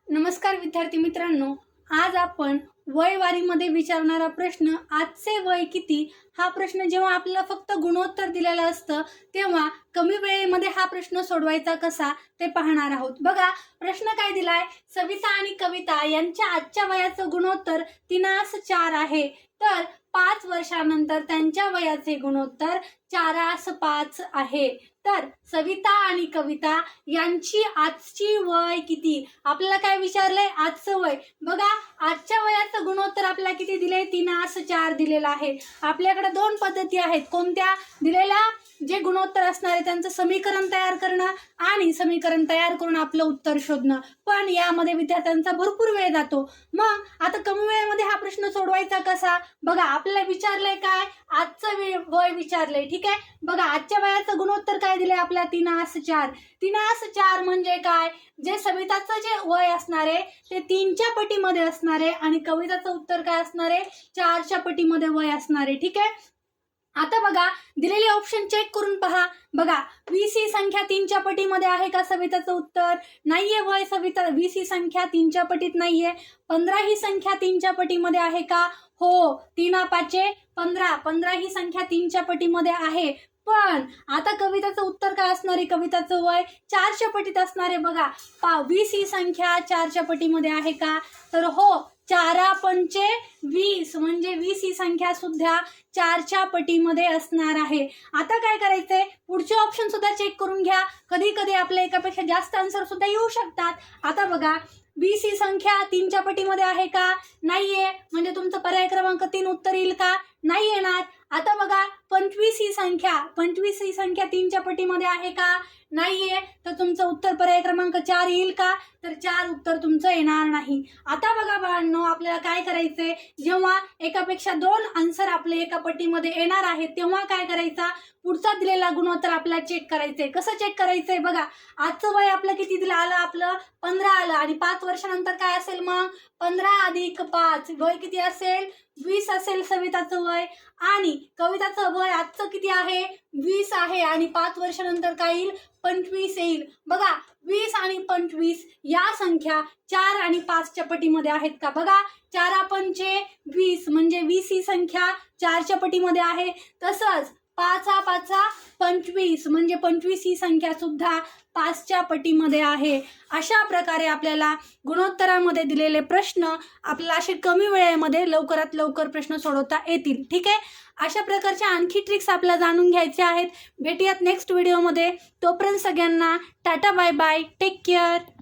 नमस्कार विद्यार्थी मित्रांनो, आज आपण वयवारीमध्ये विचारणारा प्रश्न आजचे वय किती हा प्रश्न जेव्हा आपल्याला फक्त गुणोत्तर दिलेलं असतं तेव्हा कमी वेळेमध्ये हा प्रश्न सोडवायचा कसा ते पाहणार आहोत। बघा प्रश्न काय दिलाय, सविता आणि कविता यांच्या आजच्या वयाचं गुणोत्तर 3:4 आहे, तर 5 वर्षानंतर त्यांच्या वयाचे गुणोत्तर 4:5 आहे। तर सविता आणि कविता यांची आजची वय किती, आपल्याला काय विचारलंय आजचं वय। बघा आजच्या वयाचं गुणोत्तर आपल्याला किती दिले, 3:4 दिलेलं आहे। आपल्याकडे दोन पद्धती आहेत, कोणत्या दिलेल्या जे गुणोत्तर असणार आहे त्यांचं समीकरण तयार करणं आणि समीकरण तयार करून आपलं उत्तर शोधणं, पण यामध्ये विद्यार्थ्यांचा भरपूर वेळ जातो। मग आता कमी वेळेमध्ये हा प्रश्न सोडवायचा कसा, बघा आपल्याला विचारलंय काय, आजचं वय विचारलंय, ठीक आहे। बघा आजच्या वयाचं गुणोत्तर काय दिलंय आपल्याला, 3:4। 3:4 म्हणजे काय, जे सविताचं जे वय असणार आहे ते 3च्या पटीमध्ये असणार आहे आणि कविताचं उत्तर काय असणार आहे, 4च्या पटीमध्ये वय असणार आहे, ठीक आहे। आता बघा दिलेले ऑप्शन चेक करून पहा। बघा 20 ही संख्या 3च्या पटीमध्ये आहे का, सविताचं उत्तर नाहीये। वय सविता 20 ही संख्या 3च्या पटीत नाहीये। 15 ही संख्या 3च्या पटीमध्ये आहे का, हो, 3×5 15, 15 ही संख्या 3च्या पटीमध्ये आहे। पण आता कविताचं उत्तर काय असणार आहे, कविताचं वय 4च्या पटीत असणार आहे। बघा 20 ही संख्या 4च्या पटीमध्ये आहे का, तर हो, 4×5 20 म्हणजे 20 ही संख्या सुद्धा 4च्या पटीमध्ये असणार आहे। आता काय करायचंय, पुढचे ऑप्शन सुद्धा चेक करून घ्या, कधी कधी आपल्या एकापेक्षा जास्त आन्सर सुद्धा येऊ शकतात। आता बघा 20 ही संख्या 3च्या पटीमध्ये आहे का, नाहीये, म्हणजे तुमचं पर्याय क्रमांक 3 उत्तर येईल का, नाही येणार। आता बघा 25 ही संख्या 3च्या पटीमध्ये आहे का, नाहीये, तर तुमचं उत्तर पर्याय क्रमांक 4 येईल का, तर 4 उत्तर तुमचं येणार नाही। आता बघा बाळांनो, आपल्याला काय करायचंय, जेव्हा एकापेक्षा 2 आन्सर आपले एका पटीमध्ये येणार आहेत तेव्हा काय करायचा, पुढचा दिलेला गुणोत्तर आपल्याला चेक करायचंय। कसं चेक करायचंय, बघा आजचं वय आपलं किती दिलं आलं, आपलं 15 आलं आणि 5 वर्षानंतर काय असेल, मग 15 + 5 वय किती असेल, 20 असेल सविताचं वय, आणि कविताचं वय आजचं किती आहे, 20 आहे, आणि 5 वर्षानंतर काय येईल, 25 येईल। बघा 20 आणि 25 या संख्या 4 आणि 5च्या पटीमध्ये आहेत का, बघा 4×5 20 म्हणजे 20 ही संख्या 4च्या पटीमध्ये आहे। तसंच 5×5 25 म्हणजे 25 ही संख्या सुद्धा 5च्या पटीमध्ये आहे। अशा प्रकारे आपल्याला गुणोत्तरामध्ये दिलेले प्रश्न आपल्याला असे कमी वेळेमध्ये लवकरात लवकर प्रश्न सोडवता येतील, ठीक आहे। अशा प्रकारच्या आणखी ट्रिक्स आपल्याला जाणून घ्यायच्या आहेत। भेटूयात नेक्स्ट व्हिडिओमध्ये, तोपर्यंत सगळ्यांना tata bye bye, take care.